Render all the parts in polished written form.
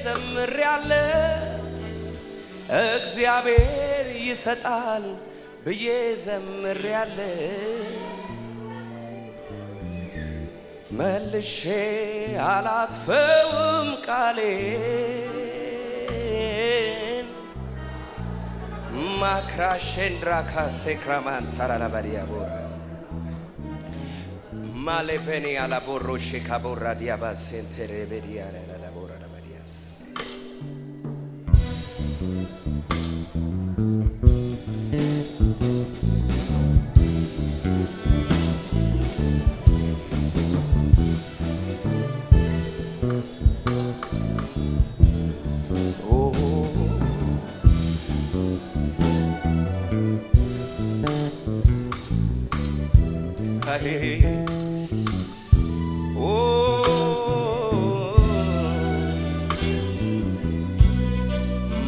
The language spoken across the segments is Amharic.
ዘምሬያለሁ እግዚአብሔር ይሰጣል ብዬ ዘምሬያለሁ መልሼ አላጥፈውም ቃሌን ማክራሼንድራ ካሴክራማን ታራላባዲያ ቦራ ማሌቬኒ አላቦሮሼ ካቦራ ዲያባ ሴንቴሬ ቤዲያ ላላቦራ ላባዲያስ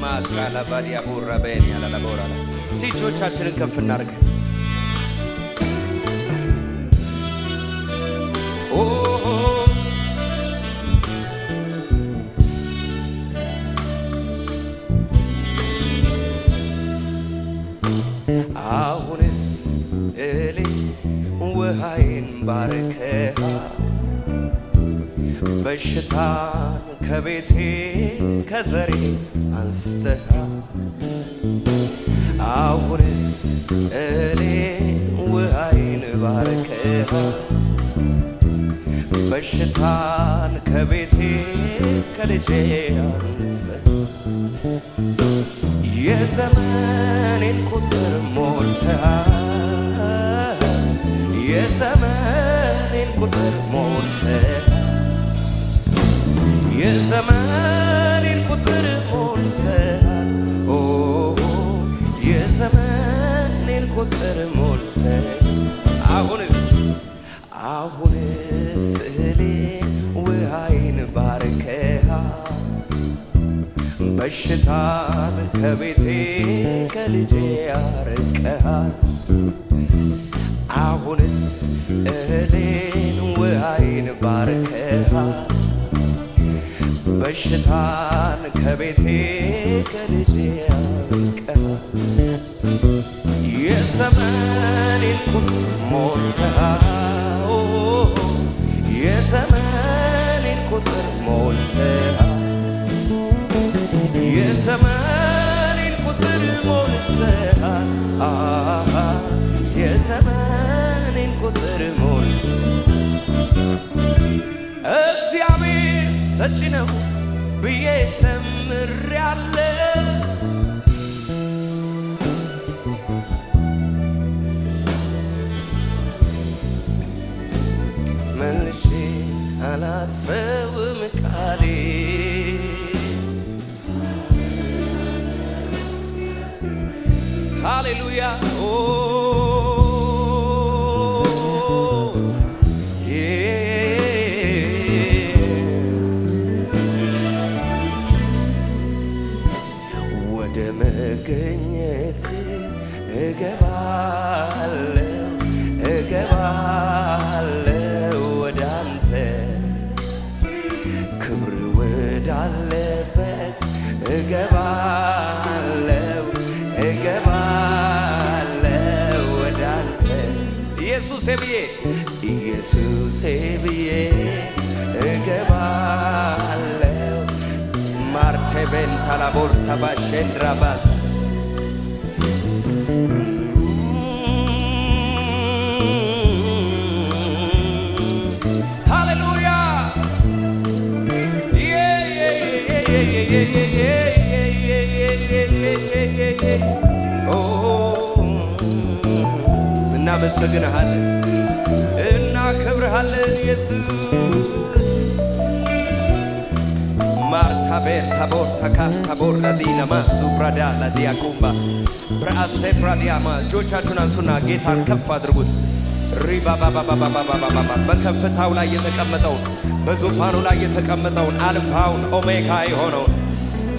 ማትራላባዲያ ቦራ ቤኒ አላላቦራ ሲጆቻችንን ከፍ እናድርግ አሁንስ እሌ ውሃዬን ባርከሃ በሽታን ከቤቴ ከዘሬ አንስተሃ አሁንስ እሌ ውሃዬን ባርከሃ በሽታን ከቤቴ ከልጄ አንስተሃ የዘመኔን ቁጥር ሞልተሃል የዘመኔን ቁጥር ሞልተሃል የዘመኔን ቁጥር ሞልተሃል የዘመኔን ቁጥር ሞልተሃል አሁንስ እህሌ ውሃዬን ባርከሃል በሽታን ከቤቴ ከልጄ ያርቀሃል አሁንስ እህሌን ውሃዬን ባርከሃል በሽታን ከቤቴ ከልጄ ያርቀሃል የዘመኔን ቁጥር ሞልተሃል የዘመኔን ቁጥር ሞልተሃል የዘመኔን ቁጥር ሞልተሃል የዘመኔን ቁጥር እግዚአብሔር ሰጪ ነው ብዬ ዘምሬያለሁ መልሼ አላጥፈውም ቃሌን ሃሌሉያ ወደ መገኘት እገባለሁ ወደ አንተ ክብር ወዳለበት እገባለሁ ወደ አንተ ኢየሱሴ ብዬ እገባለሁ ማርቴ ቤንታላቦር ታባሼንድራባስ ሃሌሉያ እናመሰግንሃለን እናከብርሃለን ኢየሱስ ማርታ ቤርታ ቦርታ ካርታ ቦርዳ ዲናማ ሱብራዳ ላዲያኩምባ ብራሴ ብራዲያማ እጆቻችሁን አንሱና ጌታን ከፍ አድርጉት ሪባባባባባባባባ በከፍታው ላይ የተቀመጠውን በዙፋኑ ላይ የተቀመጠውን አልፋውን ኦሜጋ የሆነውን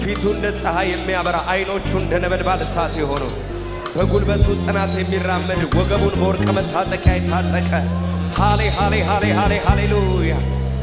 ፊቱ እንደ ፀሐይ የሚያበራ አይኖቹ እንደ ነበልባል እሳት የሆነው በጉልበቱ ጽናት የሚራመድ ወገቡን በወርቅ መታጠቂያ የታጠቀ ሃሌ ሃሌ ሃሌ ሃሌ ሃሌሉያ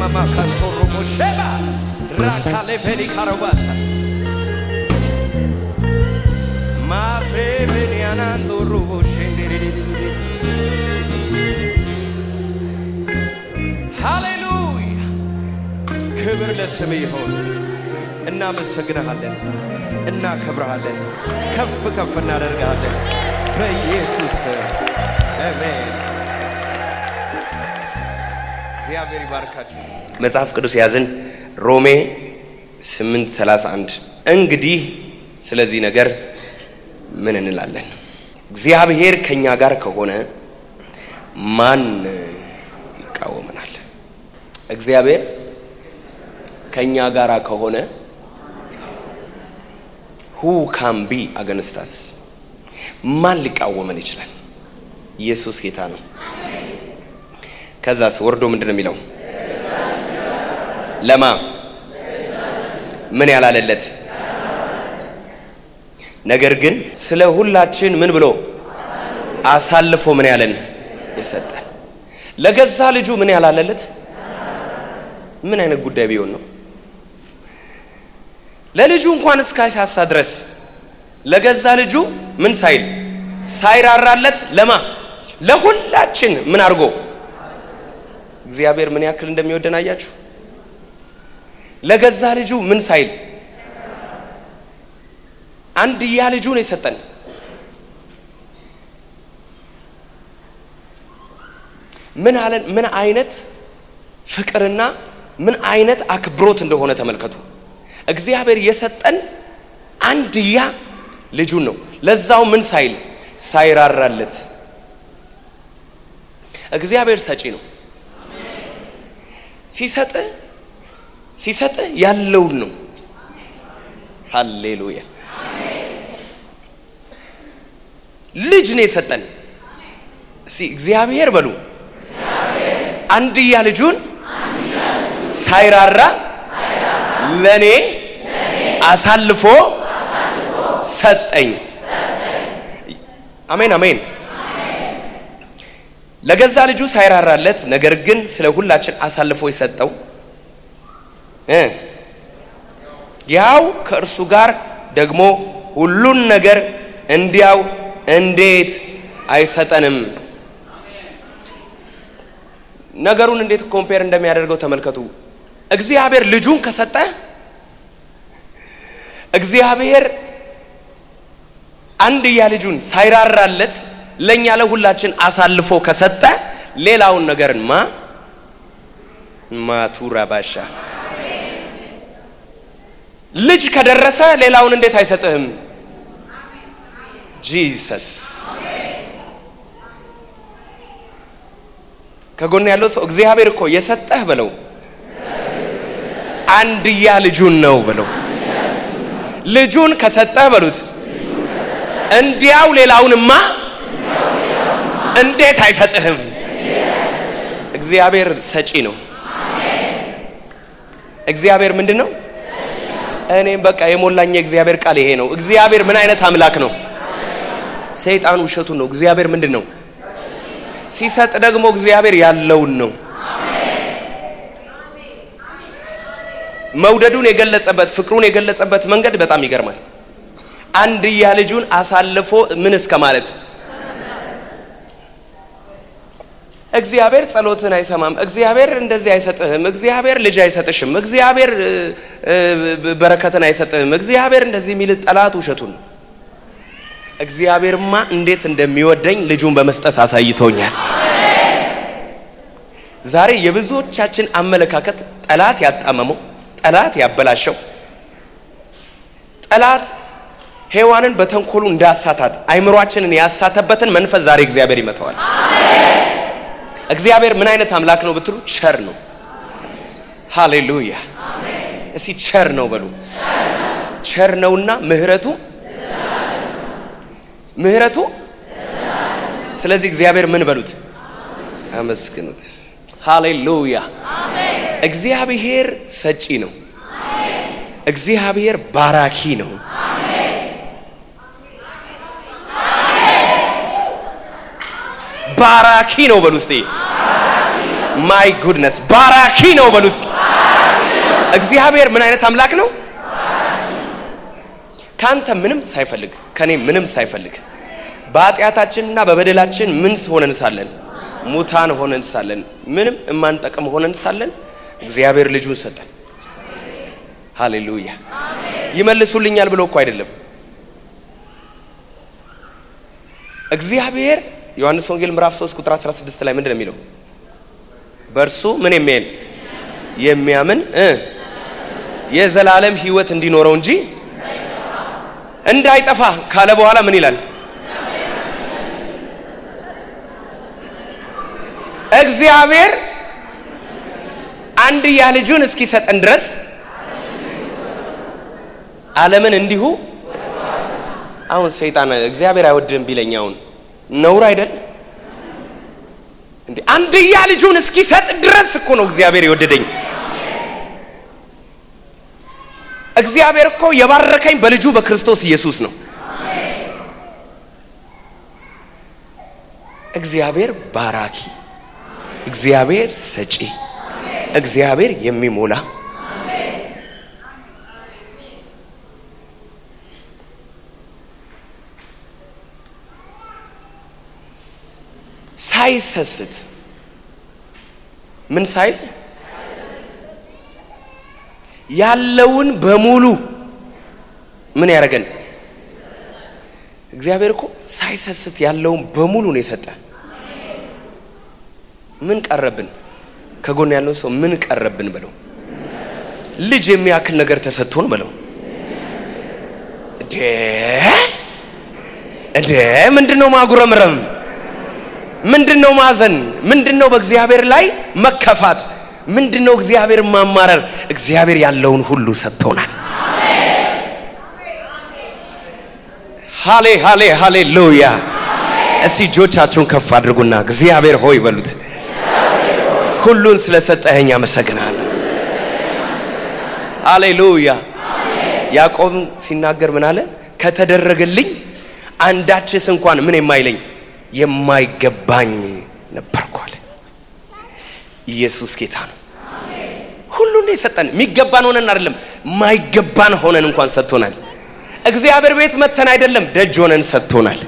ማማ ካንቶሮ ሸባ ራካሌ ፌኒ ካሮባሳ ማትሬ ቬኒያና ዶሮ ሸንዴሬ ሃሌሉያ ክብር ለስም ይሁን። እናመሰግንሃለን፣ እናከብርሃለን፣ ከፍ ከፍ እናደርግሃለን በኢየሱስ አሜን። እግዚአብሔር ይባርካችሁ። መጽሐፍ ቅዱስ ያዝን ሮሜ 8:31 እንግዲህ ስለዚህ ነገር ምን እንላለን? እግዚአብሔር ከኛ ጋር ከሆነ ማን ይቃወመናል? እግዚአብሔር ከኛ ጋር ከሆነ who can be against us? ማን ሊቃወመን ይችላል? ኢየሱስ ጌታ ነው። ከዛስ ወርዶ ምንድነው የሚለው? ለማ ምን ያላለለት ነገር ግን ስለ ሁላችን ምን ብሎ አሳልፎ ምን ያለን የሰጠ ለገዛ ልጁ ምን ያላለለት ምን አይነት ጉዳይ ቢሆን ነው? ለልጁ እንኳን እስካይሳሳ ድረስ ለገዛ ልጁ ምን ሳይል ሳይራራለት ለማ ለሁላችን ምን አድርጎ እግዚአብሔር ምን ያክል እንደሚወደን አያችሁ? ለገዛ ልጁ ምን ሳይል አንድያ ልጁን የሰጠን ምን አለን? ምን አይነት ፍቅርና ምን አይነት አክብሮት እንደሆነ ተመልከቱ። እግዚአብሔር የሰጠን አንድያ ልጁን ነው። ለዛው ምን ሳይል ሳይራራለት። እግዚአብሔር ሰጪ ነው። ሲሰጥ ያለውን ነው። ሃሌሉያ። ልጅ ነው የሰጠን። እግዚአብሔር በሉ አንድያ ልጁን ሳይራራ ለኔ አሳልፎ ሰጠኝ። አሜን አሜን። ለገዛ ልጁ ሳይራራለት ነገር ግን ስለ ሁላችን አሳልፎ የሰጠው ያው ከእርሱ ጋር ደግሞ ሁሉን ነገር እንዲያው እንዴት አይሰጠንም? ነገሩን እንዴት ኮምፔር እንደሚያደርገው ተመልከቱ። እግዚአብሔር ልጁን ከሰጠ እግዚአብሔር አንድያ ልጁን ሳይራራለት ለኛ ለሁላችን አሳልፎ ከሰጠ ሌላውን ነገርማ ማቱራ ባሻ ልጅ ከደረሰ ሌላውን እንዴት አይሰጥህም? ጂሰስ ከጎን ያለው ሰው እግዚአብሔር እኮ የሰጠህ በለው አንድያ ልጁን ነው በለው። ልጁን ከሰጠህ በሉት እንዲያው ሌላውንማ እንዴት አይሰጥህም? እግዚአብሔር ሰጪ ነው። እግዚአብሔር ምንድነው? እኔም በቃ የሞላኝ እግዚአብሔር ቃል ይሄ ነው። እግዚአብሔር ምን አይነት አምላክ ነው? ሰይጣን ውሸቱን ነው። እግዚአብሔር ምንድነው? ሲሰጥ ደግሞ እግዚአብሔር ያለውን ነው። መውደዱን የገለጸበት ፍቅሩን የገለጸበት መንገድ በጣም ይገርማል። አንድያ ልጁን አሳልፎ ምን እስከ ማለት እግዚአብሔር ጸሎትን አይሰማም፣ እግዚአብሔር እንደዚህ አይሰጥህም፣ እግዚአብሔር ልጅ አይሰጥሽም፣ እግዚአብሔር በረከትን አይሰጥህም፣ እግዚአብሔር እንደዚህ የሚል ጠላት ውሸቱን ነው። እግዚአብሔርማ እንዴት እንደሚወደኝ ልጁን በመስጠት አሳይቶኛል። ዛሬ የብዙዎቻችን አመለካከት ጠላት ያጣመመው፣ ጠላት ያበላሸው፣ ጠላት ሔዋንን በተንኮሉ እንዳሳታት አይምሮአችንን ያሳተበትን መንፈስ ዛሬ እግዚአብሔር ይመታዋል። አሜን። እግዚአብሔር ምን አይነት አምላክ ነው ብትሉ ቸር ነው። ሃሌሉያ አሜን። እስቲ ቸር ነው በሉ። ቸር ነውና ምህረቱ ስለዚህ እግዚአብሔር ምን በሉት? አመስግኑት። ሃሌሉያ አሜን። እግዚአብሔር ሰጪ ነው። አሜን። እግዚአብሔር ባራኪ ነው። አሜን። ባራኪ ነው በሉ እስቲ። ማይ ጉድነስ ባራኪ ነው በሉ እስቲ። እግዚአብሔር ምን አይነት አምላክ ነው? ካንተ ምንም ሳይፈልግ ከኔ ምንም ሳይፈልግ በኃጢአታችንና በበደላችን ምን ሆነን ሳለን ሙታን ሆነን ሳለን ምንም የማንጠቅም ሆነን ሳለን እግዚአብሔር ልጁን ሰጠን። ሃሌሉያ ይመልሱልኛል ብሎ እኮ አይደለም። እግዚአብሔር ዮሐንስ ወንጌል ምዕራፍ 3 ቁጥር 16 ላይ ምንድነው የሚለው? በእርሱ ምን የሚያምን የዘላለም ሕይወት እንዲኖረው እንጂ እንዳይጠፋ ካለ በኋላ ምን ይላል? እግዚአብሔር አንድያ ልጁን እስኪሰጠን ድረስ ዓለምን እንዲሁ። አሁን ሰይጣን እግዚአብሔር አይወድም ቢለኛውን ነውር አይደል እንዴ? አንድያ ልጁን እስኪሰጥ ድረስ እኮ ነው እግዚአብሔር የወደደኝ። እግዚአብሔር እኮ የባረከኝ በልጁ በክርስቶስ ኢየሱስ ነው። እግዚአብሔር ባራኪ፣ እግዚአብሔር ሰጪ፣ እግዚአብሔር የሚሞላ ሳይሰስት ምን ሳይል ያለውን በሙሉ ምን ያደርገን? እግዚአብሔር እኮ ሳይሰስት ያለውን በሙሉ ነው የሰጠ። ምን ቀረብን? ከጎን ያለው ሰው ምን ቀረብን በለው። ልጅ የሚያክል ነገር ተሰጥቶን በለው። ምንድነው ማጉረምረም? ምንድነው ማዘን? ምንድነው በእግዚአብሔር ላይ መከፋት? ምንድነው እግዚአብሔር ማማረር? እግዚአብሔር ያለውን ሁሉ ሰጥቶናል። ሃሌሉያ። እስቲ እጆቻችሁን ከፍ አድርጉና እግዚአብሔር ሆይ በሉት። ሁሉን ስለሰጠኸኝ አመሰግናለሁ። ሃሌሉያ። ያዕቆብ ሲናገር ምን አለ? ከተደረገልኝ አንዳችስ እንኳን ምን የማይገባኝ ነበርኩ አለ። ኢየሱስ ጌታ ነው። ሁሉን የሰጠን የሚገባን ሆነን አይደለም፣ ማይገባን ሆነን እንኳን ሰጥቶናል። እግዚአብሔር ቤት መተን አይደለም፣ ደጅ ሆነን ሰጥቶናል።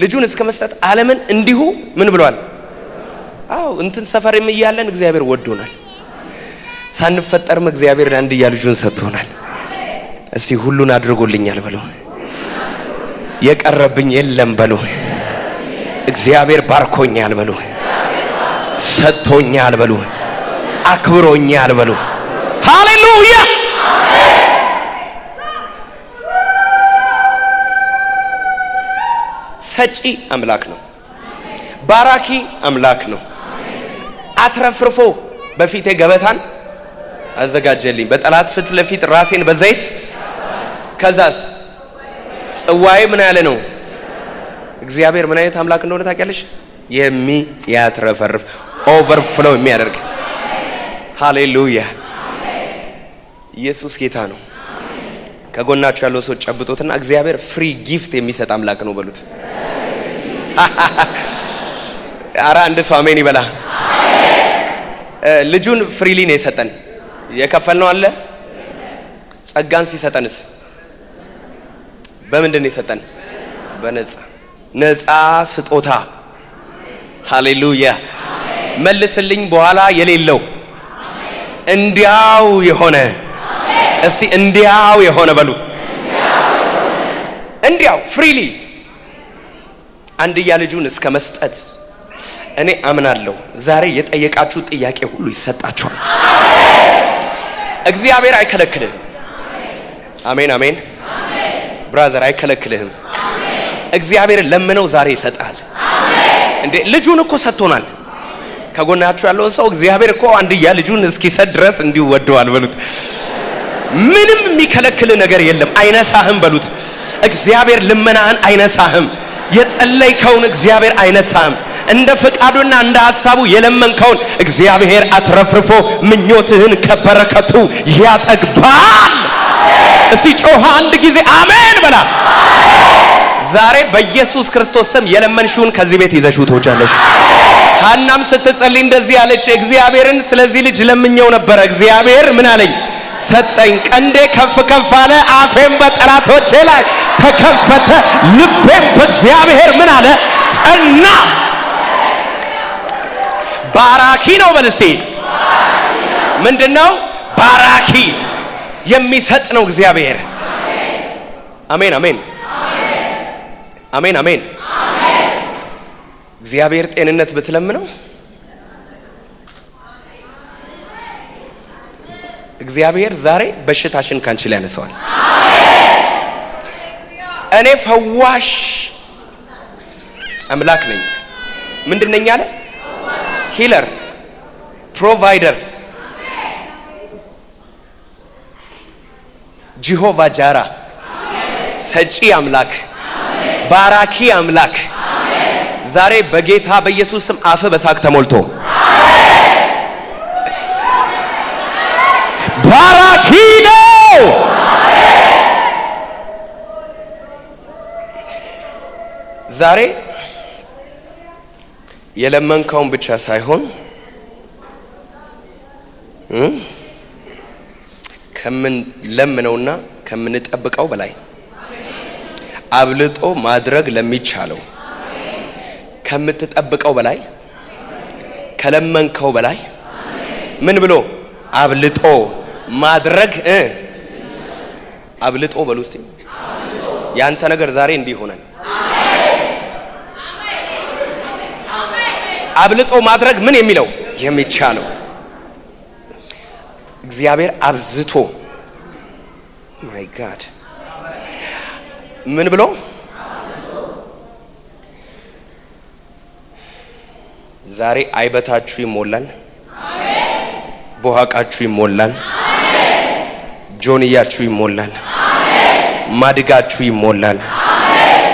ልጁን እስከ መስጠት ዓለምን እንዲሁ ምን ብሏል? አዎ እንትን ሰፈርም እያለን እግዚአብሔር ወዶናል። ሳንፈጠርም እግዚአብሔር አንድያ ልጁን ሰጥቶናል። እስቲ ሁሉን አድርጎልኛል በሉ። የቀረብኝ የለም በሉ። እግዚአብሔር ባርኮኛል በሉ። ሰጥቶኛል በሉ። አክብሮኛል በሉ። ሃሌሉያ። ሰጪ አምላክ ነው። ባራኪ አምላክ ነው። አትረፍርፎ በፊቴ ገበታን አዘጋጀልኝ፣ በጠላት ፊት ለፊት ራሴን በዘይት ከዛስ ጽዋዬ ምን ያለ ነው? እግዚአብሔር ምን አይነት አምላክ እንደሆነ ታውቂያለሽ? የሚያትረፈርፍ ኦቨርፍሎ የሚያደርግ። ሃሌሉያ። ኢየሱስ ጌታ ነው። ከጎናችሁ ያለው ሰው ጨብጦትና እግዚአብሔር ፍሪ ጊፍት የሚሰጥ አምላክ ነው በሉት። አራ አንድ ሰው አሜን ይበላ። ልጁን ፍሪሊ ነው የሰጠን። የከፈልነው አለ። ጸጋን ሲሰጠንስ በምንድን ነው የሰጠን? በነፃ ነፃ ስጦታ። ሃሌሉያ። መልስልኝ በኋላ የሌለው እንዲያው የሆነ እስቲ እንዲያው የሆነ በሉ። እንዲያው ፍሪሊ አንድያ ልጁን እስከ መስጠት እኔ አምናለሁ። ዛሬ የጠየቃችሁ ጥያቄ ሁሉ ይሰጣችኋል። እግዚአብሔር አይከለክልህም። አሜን አሜን። ብራዘር አይከለክልህም። እግዚአብሔር ለምነው ዛሬ ይሰጣል። እንዴ ልጁን እኮ ሰጥቶናል። ከጎናችሁ ያለውን ሰው እግዚአብሔር እኮ አንድያ ልጁን እስኪሰጥ ድረስ እንዲሁ ወደዋል በሉት። ምንም የሚከለክል ነገር የለም። አይነሳህም በሉት። እግዚአብሔር ልመናህን አይነሳህም። የጸለይከውን እግዚአብሔር አይነሳህም። እንደ ፈቃዱና እንደ ሐሳቡ የለመንከውን እግዚአብሔር አትረፍርፎ ምኞትህን ከበረከቱ ያጠግባል። እስቲ ጮህ አንድ ጊዜ አሜን በላ። ዛሬ በኢየሱስ ክርስቶስ ስም የለመንሽውን ከዚህ ቤት ይዘሽው ትወጫለሽ። ሐናም ስትጸልይ እንደዚህ አለች፣ እግዚአብሔርን ስለዚህ ልጅ ለምኘው ነበር፣ እግዚአብሔር ምን አለኝ? ሰጠኝ። ቀንዴ ከፍ ከፍ አለ፣ አፌም በጠላቶቼ ላይ ተከፈተ፣ ልቤም በእግዚአብሔር ምን አለ? ጸና። ባራኪ ነው በልስቲ። ምንድነው? ባራኪ የሚሰጥ ነው እግዚአብሔር። አሜን አሜን አሜን አሜን። እግዚአብሔር ጤንነት ብትለምነው እግዚአብሔር ዛሬ በሽታሽን ካንቺ ላይ ያነሳዋል። እኔ ፈዋሽ አምላክ ነኝ። ምንድነኝ አለ? ሂለር፣ ፕሮቫይደር፣ ጂሆቫ ጃራ፣ ሰጪ አምላክ፣ ባራኪ አምላክ። ዛሬ በጌታ በኢየሱስ ስም አፍ በሳቅ ተሞልቶ ባራኪ ነው። ዛሬ የለመንከውን ብቻ ሳይሆን ከምን ለምነውና ከምንጠብቀው በላይ አብልጦ ማድረግ ለሚቻለው ከምትጠብቀው በላይ ከለመንከው በላይ ምን ብሎ አብልጦ ማድረግ አብልጦ በሉ እስቲ። ያንተ ነገር ዛሬ እንዲህ ሆነን አብልጦ ማድረግ ምን የሚለው የሚቻለው እግዚአብሔር አብዝቶ ማይ ጋድ ምን ብሎ ዛሬ አይበታችሁ ይሞላል፣ ቦሃቃችሁ ይሞላል፣ ጆንያችሁ ይሞላል፣ ማድጋችሁ ይሞላል፣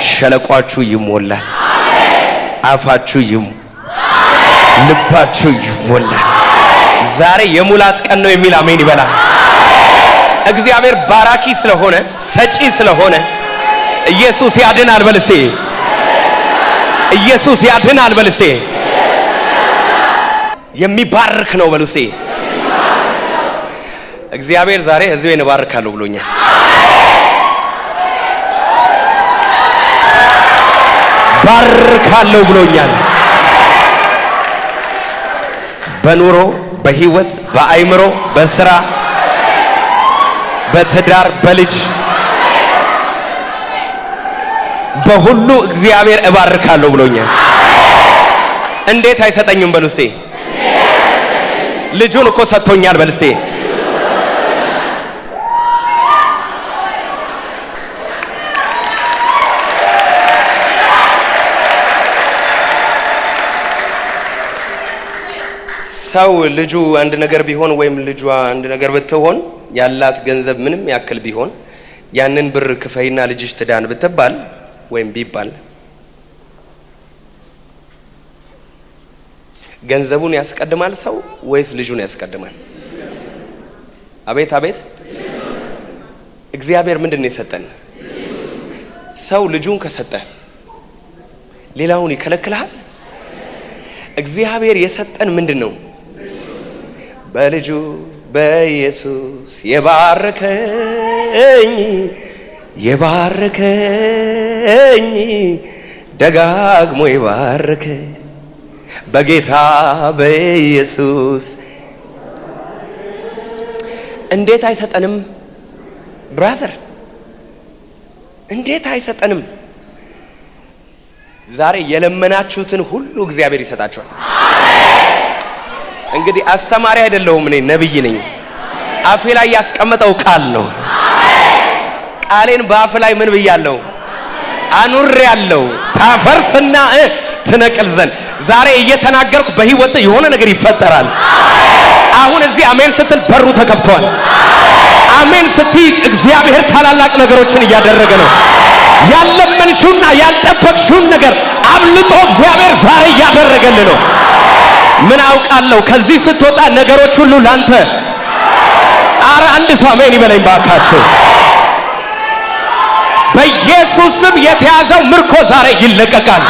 ሸለቋችሁ ይሞላል፣ አፋችሁ ልባችሁ ይሞላል። ዛሬ የሙላት ቀን ነው የሚል አሜን ይበላ። እግዚአብሔር ባራኪ ስለሆነ ሰጪ ስለሆነ ኢየሱስ ያድናል በልስቴ። ኢየሱስ ያድናል በልስቴ። የሚባርክ ነው በልስቴ። እግዚአብሔር ዛሬ ሕዝቤን እባርካለሁ ብሎኛል። ባርካለሁ ብሎኛል። በኑሮ በህይወት በአይምሮ በስራ በትዳር በልጅ በሁሉ እግዚአብሔር እባርካለሁ ብሎኛል። እንዴት አይሰጠኝም በልስቴ። ልጁን እኮ ሰጥቶኛል በልስቴ። ሰው ልጁ አንድ ነገር ቢሆን ወይም ልጇ አንድ ነገር ብትሆን ያላት ገንዘብ ምንም ያክል ቢሆን ያንን ብር ክፈይና ልጅሽ ትዳን ብትባል ወይም ቢባል ገንዘቡን ያስቀድማል ሰው ወይስ ልጁን ያስቀድማል? አቤት አቤት። እግዚአብሔር ምንድን ነው የሰጠን? ሰው ልጁን ከሰጠ ሌላውን ይከለክልሃል? እግዚአብሔር የሰጠን ምንድን ነው? በልጁ በኢየሱስ የባረከኝ ደጋግሞ የባረከ በጌታ በኢየሱስ እንዴት አይሰጠንም? ብራዘር እንዴት አይሰጠንም? ዛሬ የለመናችሁትን ሁሉ እግዚአብሔር ይሰጣችኋል። እንግዲህ አስተማሪ አይደለሁም እኔ ነብይ ነኝ። አፌ ላይ ያስቀመጠው ቃል ነው። ቃሌን በአፍ ላይ ምን ብያለሁ? አኑሬያለሁ። ታፈርስና ትነቅል ዘንድ ዛሬ እየተናገርኩ በህይወት የሆነ ነገር ይፈጠራል። አሁን እዚህ አሜን ስትል በሩ ተከፍቷል። አሜን ስትይ እግዚአብሔር ታላላቅ ነገሮችን እያደረገ ነው። ያለመንሽውና ያልጠበቅሽውን ነገር አብልጦ እግዚአብሔር ዛሬ እያደረገልህ ነው። ምን አውቃለሁ ከዚህ ስትወጣ ነገሮች ሁሉ ላንተ። አረ አንድ ሰው አሜን ይበለኝ ባካችሁ። በኢየሱስ ስም የተያዘው ምርኮ ዛሬ ይለቀቃል።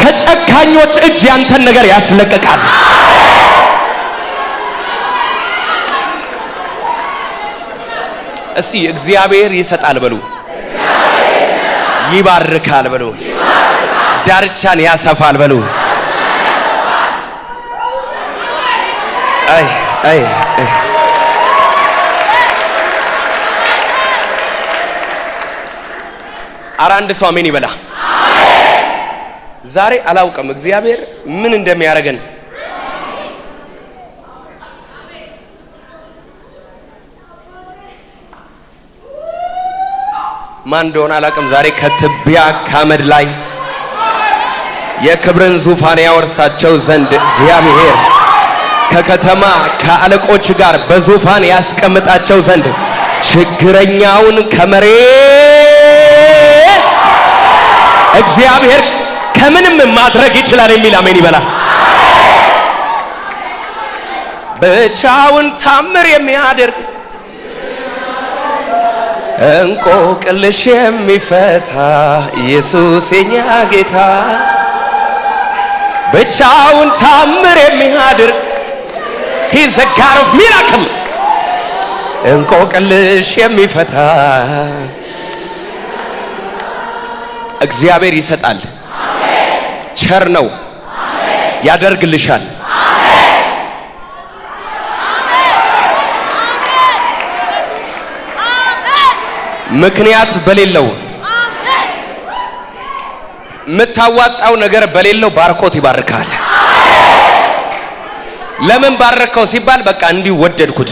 ከጨካኞች እጅ ያንተን ነገር ያስለቀቃል። እስቲ እግዚአብሔር ይሰጣል በሉ፣ ይባርካል በሉ፣ ዳርቻን ያሰፋል በሉ። አይ አረ አንድ ሰው አሜን ይበላ። ዛሬ አላውቅም እግዚአብሔር ምን እንደሚያደርገን። ማን እንደሆነ አላውቅም። ዛሬ ከትቢያ ካመድ ላይ የክብርን ዙፋን ያወርሳቸው ዘንድ እግዚአብሔር ከከተማ ከአለቆች ጋር በዙፋን ያስቀምጣቸው ዘንድ ችግረኛውን ከመሬት እግዚአብሔር ከምንም ማድረግ ይችላል የሚል አሜን ይበላ። ብቻውን ታምር የሚያደርግ እንቆቅልሽ የሚፈታ ኢየሱስ የኛ ጌታ፣ ብቻውን ታምር የሚያደርግ He's a God of miracle። እንቆቅልሽ የሚፈታ እግዚአብሔር ይሰጣል። ቸር ነው፣ ያደርግልሻል። ምክንያት በሌለው የምታዋጣው ነገር በሌለው ባርኮት ይባርካል። ለምን ባረከው ሲባል በቃ እንዲሁ ወደድኩት።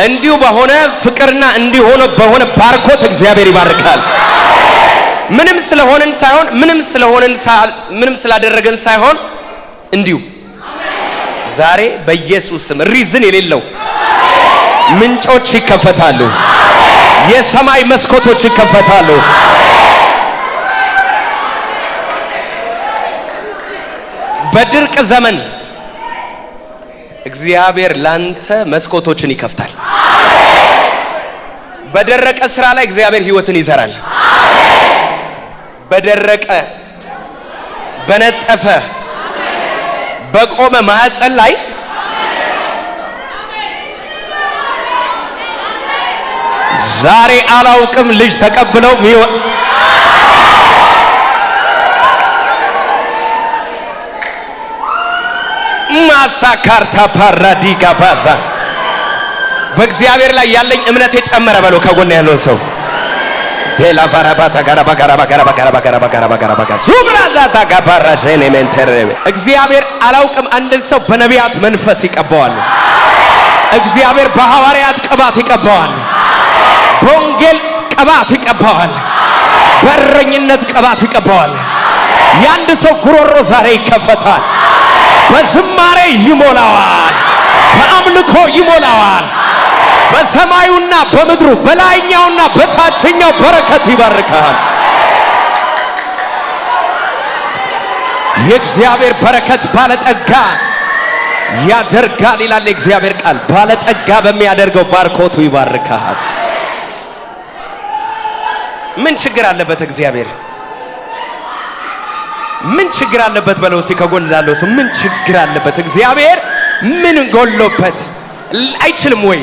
እንዲሁ በሆነ ፍቅርና እንዲሁ ሆነ በሆነ ባርኮት እግዚአብሔር ይባርካል። ምንም ስለሆነን ሳይሆን ምንም ስላደረገን ሳይሆን እንዲሁ ዛሬ በኢየሱስ ስም ሪዝን የሌለው ምንጮች ይከፈታሉ። የሰማይ መስኮቶች ይከፈታሉ። በድርቅ ዘመን እግዚአብሔር ላንተ መስኮቶችን ይከፍታል። በደረቀ ስራ ላይ እግዚአብሔር ህይወትን ይዘራል። በደረቀ በነጠፈ በቆመ ማህፀን ላይ ዛሬ አላውቅም ልጅ ተቀብለው ማሳካርታ ፓራዲጋ ባዛ በእግዚአብሔር ላይ ያለኝ እምነት የጨመረ በለው ከጎን ያለው ሰው ዴላ ባራባታ ጋራባጋራባጋራባጋራባጋራባጋራባጋ ሱብራዛታ ጋባራሽኔ ሜንተረበ እግዚአብሔር አላውቅም አንድን ሰው በነቢያት መንፈስ ይቀባዋል። እግዚአብሔር በሐዋርያት ቅባት ይቀባዋል። በወንጌል ቅባት ይቀባዋል። በእረኝነት ቅባት ይቀባዋል። ያንድ ሰው ጉሮሮ ዛሬ ይከፈታል። በዝማሬ ይሞላዋል። በአምልኮ ይሞላዋል። በሰማዩና በምድሩ በላይኛውና በታችኛው በረከት ይባርካል። የእግዚአብሔር በረከት ባለጠጋ ያደርጋል ይላል የእግዚአብሔር ቃል። ባለጠጋ በሚያደርገው ባርኮቱ ይባርካል። ምን ችግር አለበት እግዚአብሔር? ምን ችግር አለበት በለው እስቲ ከጎን ላለው ሰው ምን ችግር አለበት እግዚአብሔር? ምን ጎሎበት? አይችልም ወይ?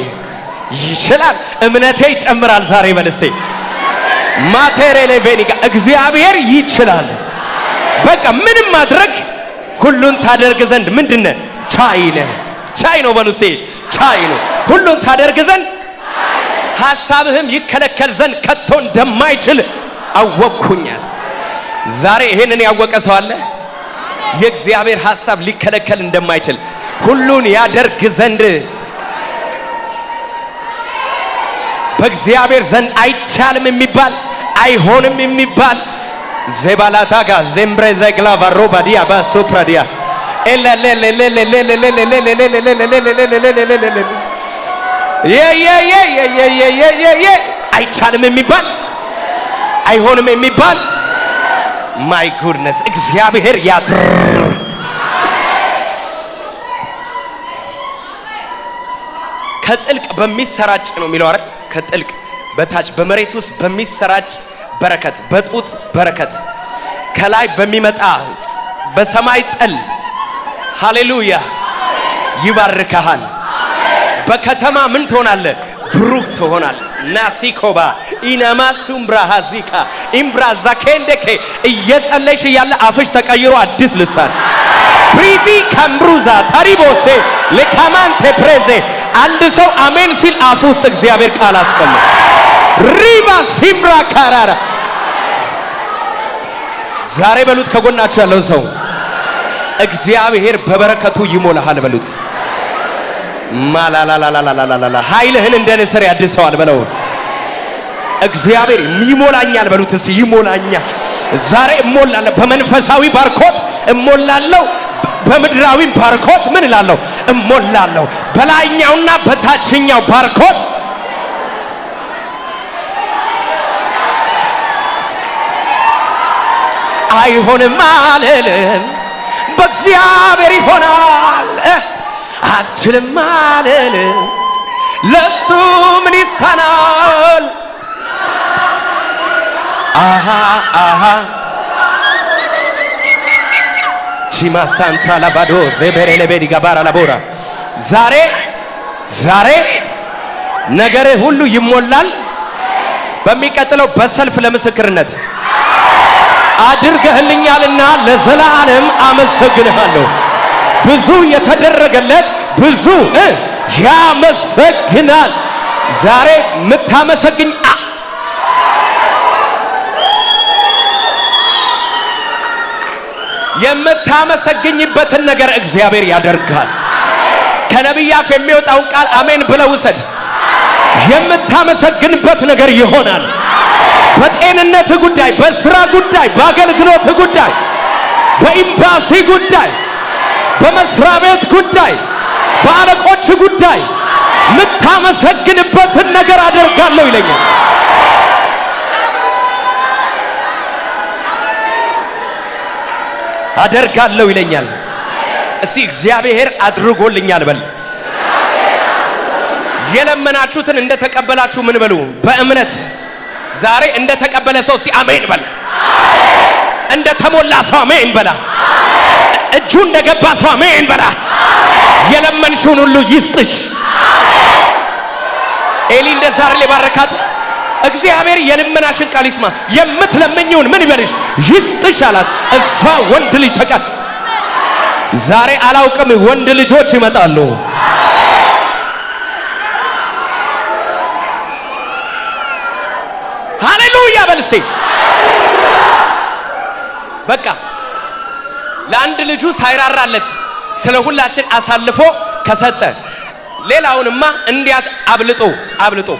ይችላል። እምነቴ ይጨምራል ዛሬ በልስቴ ማቴሬሌ ቬኒጋ እግዚአብሔር ይችላል። በቃ ምንም ማድረግ ሁሉን ታደርግ ዘንድ ምንድነ ቻይ ነው በልስቴ ቻይ ነው። ሁሉን ታደርግ ዘንድ ሐሳብህም ይከለከል ዘንድ ከቶ እንደማይችል አወቅኩኛል። ዛሬ ይሄንን ያወቀ ሰው አለ? የእግዚአብሔር ሐሳብ ሊከለከል እንደማይችል ሁሉን ያደርግ ዘንድ በእግዚአብሔር ዘንድ አይቻልም የሚባል አይሆንም የሚባል ዘባላታጋ ዘምብሬ ዘግላቫ ሮባዲያ ባሶፕራዲያ አይቻልም የሚባል አይሆንም የሚባል ማይ ጉድነስ እግዚአብሔር ያትር ከጥልቅ በሚሰራጭ ነው የሚለው አይደል? ከጥልቅ በታች በመሬት ውስጥ በሚሰራጭ በረከት፣ በጡት በረከት፣ ከላይ በሚመጣ በሰማይ ጠል ሃሌሉያ ይባርካል። በከተማ ምን ትሆናለህ? ብሩክ ትሆናለህ። ናሲኮባ ኢናማሱም ብራሃዚካ ኢምብራዛ ከንደከ እየጸለይሽ ያለ አፍሽ ተቀይሮ አዲስ ልሳን ፕሪዲ ካምብሩዛ ታሪቦሴ ለካማንቴ ፕሬዜ አንድ ሰው አሜን ሲል አፍ ውስጥ እግዚአብሔር ቃል አስቀምጥ። ሪባ ሲምብራ ካራራ ዛሬ በሉት ከጎናችሁ ያለውን ሰው እግዚአብሔር በበረከቱ ይሞላሃል በሉት። ማላላላላላላላ ኃይልህን እንደ ንስር ያድሰዋል በለው። እግዚአብሔር ይሞላኛል በሉት። እስቲ ይሞላኛል። ዛሬ እሞላለሁ፣ በመንፈሳዊ ባርኮት እሞላለሁ፣ በምድራዊ ባርኮት ምን እላለሁ? እሞላለሁ። በላይኛውና በታችኛው ባርኮት አይሆንም አልልም፣ በእግዚአብሔር ይሆናል። አትችልም አልልም፣ ለሱ ምን ይሳናል? አሃ አሃ ቺማ ሳንታ ላቫዶ ዘበረለበዲ ጋባራ ላቦራ ዛሬ ነገር ሁሉ ይሞላል። በሚቀጥለው በሰልፍ ለምስክርነት አድርገህልኛልና ለዘላለም አመሰግንሃለሁ። ብዙ የተደረገለት ብዙ ያመሰግናል። ዛሬ የምታመሰግኝ የምታመሰግኝበትን ነገር እግዚአብሔር ያደርጋል። ከነቢይ አፍ የሚወጣውን ቃል አሜን ብለው ውሰድ። የምታመሰግንበት ነገር ይሆናል። በጤንነት ጉዳይ፣ በስራ ጉዳይ፣ በአገልግሎት ጉዳይ፣ በኢምባሲ ጉዳይ፣ በመስሪያ ቤት ጉዳይ፣ በአለቆች ጉዳይ የምታመሰግንበትን ነገር አደርጋለሁ ይለኛል። አደርጋለሁ ይለኛል። እስቲ እግዚአብሔር አድርጎልኛል በል። የለመናችሁትን እንደተቀበላችሁ ምን በሉ? በእምነት ዛሬ እንደተቀበለ ሰው እስቲ አሜን በል። እንደተሞላ ሰው አሜን በላ። እጁ እንደገባ ሰው አሜን በላ። የለመንሽውን ሁሉ ይስጥሽ። ኤሊ እንደዛሬ ለባረካት እግዚአብሔር የልመናሽን ቃል ይስማ። የምትለምኚውን ምን ይበልሽ? ይስጥሽ አላት። እሷ ወንድ ልጅ ተቀበለ። ዛሬ አላውቅም ወንድ ልጆች ይመጣሉ። ሃሌሉያ በልስቲ። በቃ ለአንድ ልጁ ሳይራራለት ስለ ሁላችን አሳልፎ ከሰጠ ሌላውንማ እንዲያት አብልጦ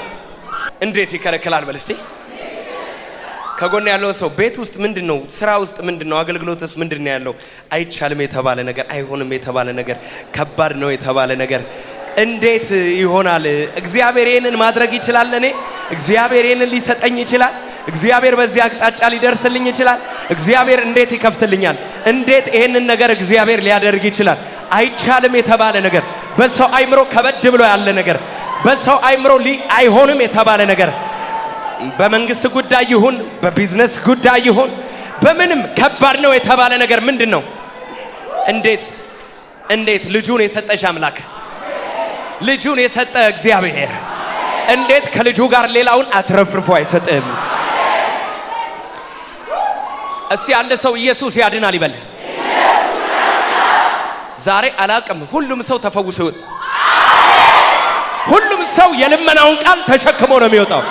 እንዴት ይከለከላል? በልስቲ ከጎን ያለው ሰው ቤት ውስጥ ምንድነው? ስራ ውስጥ ምንድነው? አገልግሎት ውስጥ ምንድነው ያለው? አይቻልም የተባለ ነገር፣ አይሆንም የተባለ ነገር፣ ከባድ ነው የተባለ ነገር እንዴት ይሆናል? እግዚአብሔር ይሄንን ማድረግ ይችላል። እኔ እግዚአብሔር ይሄንን ሊሰጠኝ ይችላል። እግዚአብሔር በዚህ አቅጣጫ ሊደርስልኝ ይችላል። እግዚአብሔር እንዴት ይከፍትልኛል? እንዴት ይሄንን ነገር እግዚአብሔር ሊያደርግ ይችላል? አይቻልም የተባለ ነገር፣ በሰው አይምሮ ከበድ ብሎ ያለ ነገር፣ በሰው አይምሮ አይሆንም የተባለ ነገር፣ በመንግስት ጉዳይ ይሁን በቢዝነስ ጉዳይ ይሁን በምንም ከባድ ነው የተባለ ነገር ምንድነው? እንዴት ልጁን የሰጠሽ አምላክ፣ ልጁን የሰጠ እግዚአብሔር እንዴት ከልጁ ጋር ሌላውን አትረፍርፎ አይሰጥም? እስቲ አንድ ሰው ኢየሱስ ያድናል ይበል። ዛሬ አላቅም ሁሉም ሰው ተፈውሶ ሁሉም ሰው የልመናውን ቃል ተሸክሞ ነው የሚወጣው።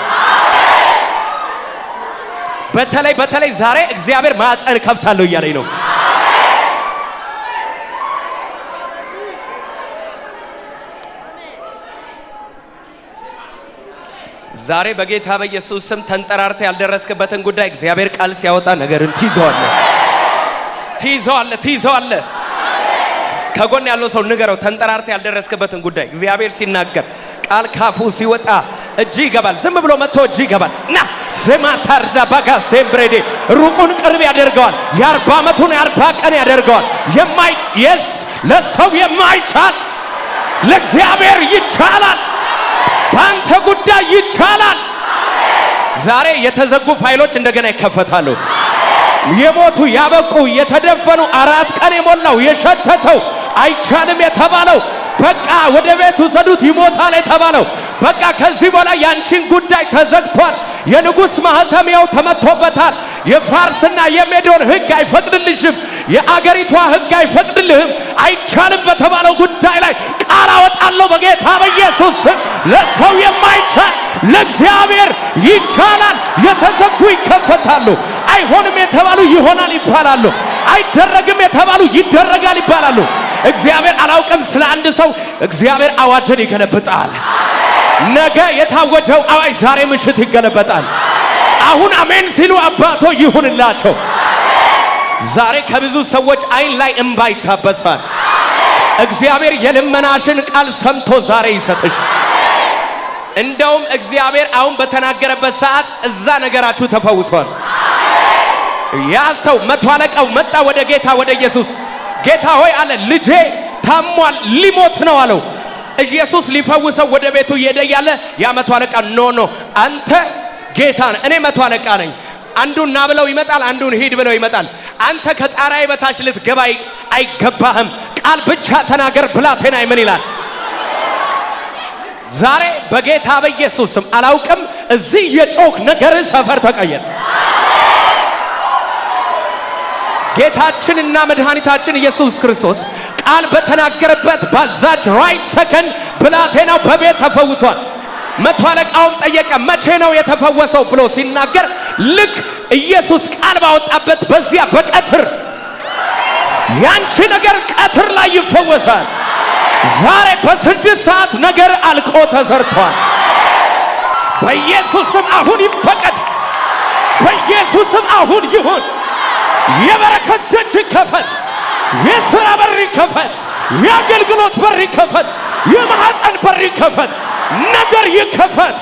በተለይ ዛሬ እግዚአብሔር ማዕፀን ከፍታለሁ እያለኝ ነው። ዛሬ በጌታ በኢየሱስ ስም ተንጠራርተ ያልደረስክበትን ጉዳይ እግዚአብሔር ቃል ሲያወጣ ነገርን ትይዘዋለህ። ከጎን ያለው ሰው ንገረው፣ ተንጠራርተ ያልደረስክበትን ጉዳይ እግዚአብሔር ሲናገር ቃል ካፉ ሲወጣ እጅ ይገባል። ዝም ብሎ መጥቶ እጅ ይገባል። ና ዘማታርዳ ባጋ ሴምብሬዴ ሩቁን ቅርብ ያደርገዋል። የ40 ዓመቱን የ40 ቀን ያደርገዋል። ለሰው የማይቻል ለእግዚአብሔር ይቻላል። ባንተ ጉዳይ ይቻላል። ዛሬ የተዘጉ ፋይሎች እንደገና ይከፈታሉ። የሞቱ ያበቁ የተደፈኑ 4 ቀን የሞላው የሸተተው አይቻልም የተባለው በቃ ወደ ቤት ውሰዱት ይሞታል የተባለው በቃ ከዚህ በኋላ ያንቺን ጉዳይ ተዘግቷል። የንጉሥ ማህተም ያው ተመቶበታል። የፋርስና የሜዶን ሕግ አይፈቅድልሽም። የአገሪቷ ሕግ አይፈቅድልህም። አይቻልም በተባለው ጉዳይ ላይ ቃል አወጣለሁ በጌታ በኢየሱስ ስም። ለሰው የማይቻል ለእግዚአብሔር ይቻላል። የተዘጉ ይከፈታሉ። አይሆንም የተባሉ ይሆናል ይባላሉ። አይደረግም የተባሉ ይደረጋል ይባላሉ። እግዚአብሔር አላውቅም ስለ አንድ ሰው እግዚአብሔር አዋጅን ይገለብጣል። ነገ የታወጀው አዋጅ ዛሬ ምሽት ይገለበጣል። አሁን አሜን ሲሉ አባቶ ይሁንላቸው። ዛሬ ከብዙ ሰዎች አይን ላይ እንባ ይታበሳል። እግዚአብሔር የልመናሽን ቃል ሰምቶ ዛሬ ይሰጥሽ። እንደውም እግዚአብሔር አሁን በተናገረበት ሰዓት እዛ ነገራችሁ ተፈውሷል። ያ ሰው 100 አለቃው መጣ ወደ ጌታ ወደ ኢየሱስ። ጌታ ሆይ አለ ልጄ ታሟል ሊሞት ነው አለው። ኢየሱስ ሊፈውሰው ወደ ቤቱ እየሄደ ያለ ያ 100 አለቃ ኖ አንተ ጌታ ነህ፣ እኔ 100 አለቃ ነኝ። አንዱን ና ብለው ይመጣል፣ አንዱን ሂድ ብለው ይመጣል። አንተ ከጣራዬ በታች ልትገባ አይገባህም። ቃል ብቻ ተናገር። ብላቴና ምን ይላል? ዛሬ በጌታ በኢየሱስ ስም አላውቅም እዚህ የጮክ ነገር ሰፈር ተቀየረ። ጌታችንና መድኃኒታችን ኢየሱስ ክርስቶስ ቃል በተናገረበት ባዛች ራይት ሰከንድ ብላቴናው በቤት ተፈውሷል። 100 አለቃውም ጠየቀ መቼ ነው የተፈወሰው ብሎ ሲናገር ልክ ኢየሱስ ቃል ባወጣበት በዚያ በቀትር ያንቺ ነገር ቀትር ላይ ይፈወሳል። ዛሬ በ6 ሰዓት ነገር አልቆ ተሰርቷል። በኢየሱስም አሁን ይፈቀድ። በኢየሱስም አሁን ይሁን። የበረከት ደጅ ይከፈት። የሥራ በር ይከፈት። የአገልግሎት በር ይከፈት። የማህፀን በር ይከፈት። ነገር ይከፈት።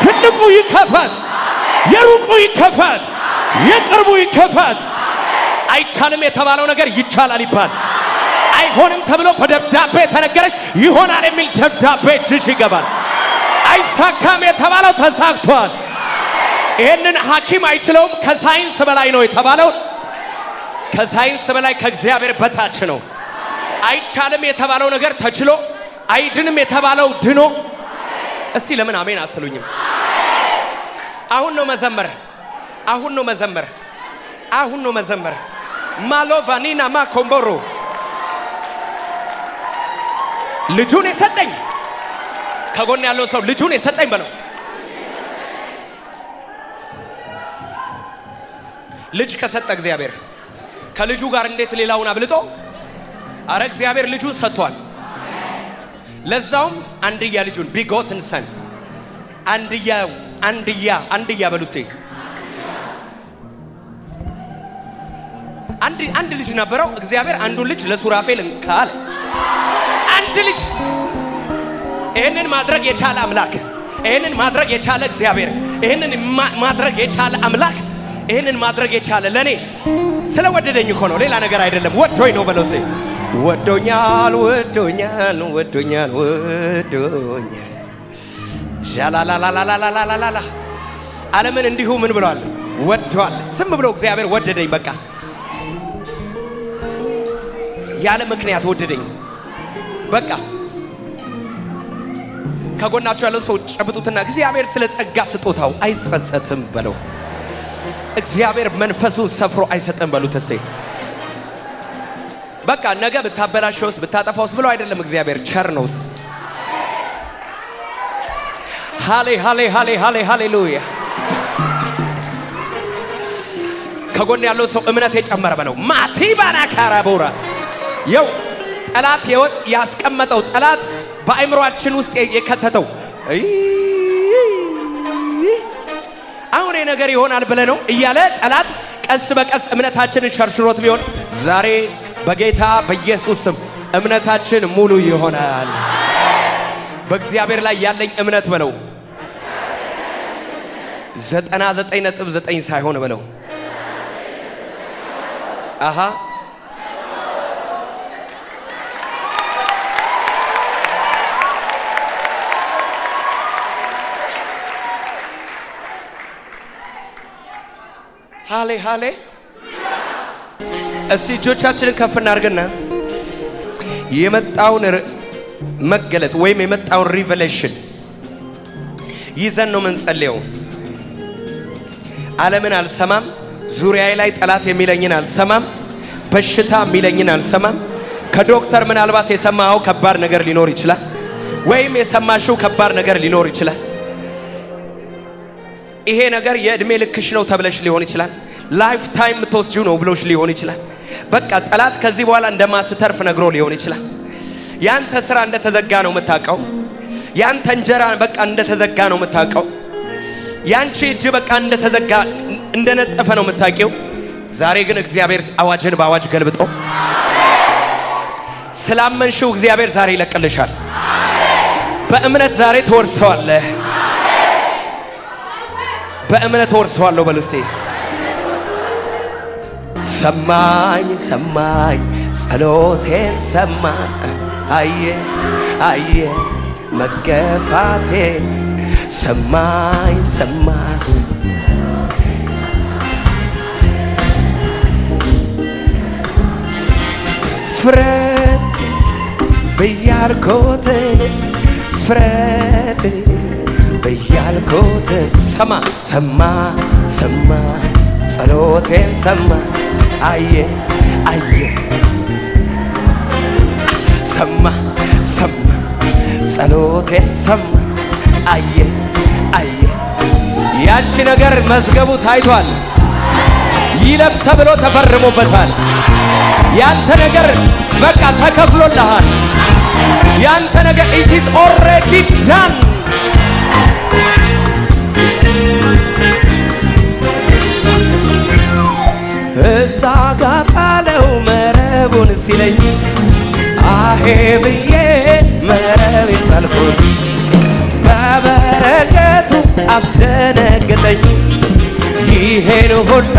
ትልቁ ይከፈት። የሩቁ ይከፈት። የቅርቡ ይከፈት። አይቻልም የተባለው ነገር ይቻላል ይባል። አይሆንም ተብሎ በደብዳቤ የተነገረሽ ይሆናል የሚል ደብዳቤ እጅሽ ይገባል። አይሳካም የተባለው ተሳክቷል። ይህንን ሐኪም አይችለውም ከሳይንስ በላይ ነው የተባለው ከሳይንስ በላይ ከእግዚአብሔር በታች ነው። አይቻልም የተባለው ነገር ተችሎ አይድንም የተባለው ድኖ። እስቲ ለምን አሜን አትሉኝም? አሁን ነው መዘመር። አሁን ነው መዘመር። አሁን ነው መዘመር። ማሎቫኒና ማኮምቦሮ ልጁን የሰጠኝ ከጎን ያለው ሰው ልጁን የሰጠኝ በለው። ልጅ ከሰጠ እግዚአብሔር ከልጁ ጋር እንዴት ሌላውን አብልጦ? አረ እግዚአብሔር ልጁን ሰጥቷል። ለዛውም አንድያ ልጁን ቢጎትን ሰን አንድያ በሉስቴ አንድ ልጅ ነበረው እግዚአብሔር። አንዱን ልጅ ለሱራፌል እንካል አንድ ልጅ። ይሄንን ማድረግ የቻለ አምላክ፣ ይሄንን ማድረግ የቻለ እግዚአብሔር፣ ይሄንን ማድረግ የቻለ አምላክ፣ ይሄንን ማድረግ የቻለ ለኔ ስለወደደኝ እኮ ነው፣ ሌላ ነገር አይደለም። ወዶኝ ነው በለው። ወዶኛል ወዶኛል ወዶኛል ወዶኛል ሻላላላላላላላላ ዓለምን እንዲሁ ምን ብሏል? ወዷል። ዝም ብሎ እግዚአብሔር ወደደኝ። በቃ ያለ ምክንያት ወደደኝ። በቃ ከጎናችሁ ያለው ሰው ጨብጡትና እግዚአብሔር ስለ ጸጋ ስጦታው አይጸጸትም በለው። እግዚአብሔር መንፈሱን ሰፍሮ አይሰጥም በሉት። በቃ ነገ ብታበላሸውስ ብታጠፋውስ ብሎ አይደለም። እግዚአብሔር ቸር ነው። ሃሌሉያ። ከጎን ያለው ሰው እምነት የጨመረ በለው። ማቲባና ካራቦራ የው ጠላት ያስቀመጠው ጠላት በአእምሮአችን ውስጥ የከተተው አሁን ነገር ይሆናል ብለህ ነው እያለ ጠላት ቀስ በቀስ እምነታችንን ሸርሽሮት ቢሆን ዛሬ በጌታ በኢየሱስ ስም እምነታችን ሙሉ ይሆናል። በእግዚአብሔር ላይ ያለኝ እምነት በለው 99.9 ሳይሆን በለው አሃ ሃሌ እስቲ እጆቻችንን ከፍ እናድርግና የመጣውን መገለጥ ወይም የመጣውን ሪቨሌሽን ይዘን ነው የምንጸልየው። ዓለምን አልሰማም፣ ዙሪያዬ ላይ ጠላት የሚለኝን አልሰማም፣ በሽታ የሚለኝን አልሰማም። ከዶክተር ምናልባት የሰማኸው ከባድ ነገር ሊኖር ይችላል፣ ወይም የሰማሽው ከባድ ነገር ሊኖር ይችላል። ይሄ ነገር የእድሜ ልክሽ ነው ተብለሽ ሊሆን ይችላል። ላይፍ ታይም ምትወስጂው ነው ብሎሽ ሊሆን ይችላል። በቃ ጠላት ከዚህ በኋላ እንደማትተርፍ ነግሮ ሊሆን ይችላል። ያንተ ስራ እንደተዘጋ ነው የምታውቀው። ያንተ እንጀራ በቃ እንደተዘጋ ነው የምታውቀው። ያንቺ እጅ በቃ እንደተዘጋ እንደነጠፈ ነው የምታውቂው። ዛሬ ግን እግዚአብሔር አዋጅን በአዋጅ ገልብጦ ስላመንሽው እግዚአብሔር ዛሬ ይለቅልሻል። በእምነት ዛሬ ትወርሰዋለህ። በእምነት ወርሰዋለሁ በል እስቲ። ሰማኝ ጸሎቴን ሰማኝ፣ አየ መገፋቴን ሰማኝ ፍረድ ብያልኩትን ፍረድ ብያልኩት ሰማ ጸሎቴን ሰማ አየ ሰማ ጸሎቴን ሰማ አየ ያንቺ ነገር መዝገቡ ታይቷል። ይለፍ ተብሎ ተፈርሞበታል። ያንተ ነገር በቃ ተከፍሎልሃል። ያንተ ነገር it is already done። እዛ ጋ ጣለው መረቡን ሲለኝ አሄ ብዬ መረቤን ጣልኩት። በበረከቱ አስደነገጠኝ። ይሄን ሁሉ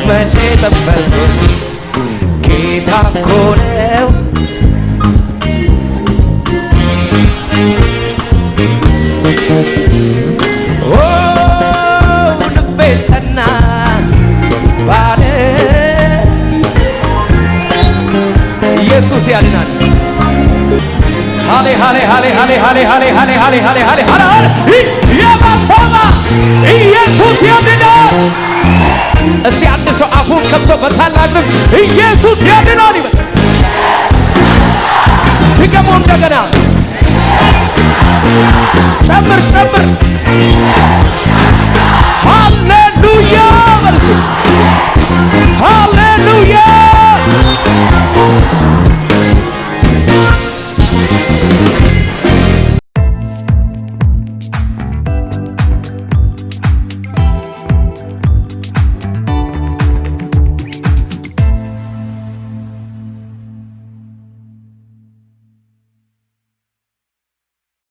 መቼ ጠበቅኩት? ጌታ እኮ ነው ልቤ ጸና ባለ ኢየሱስ ያድናል። የማሰማ ኢየሱስ ያድናል። እስቲ አንድ ሰው አፉን ከፍቶ በታላቅ ድምፅ ኢየሱስ ያድናል ይበል። ድገሙ እንደገና ጨምር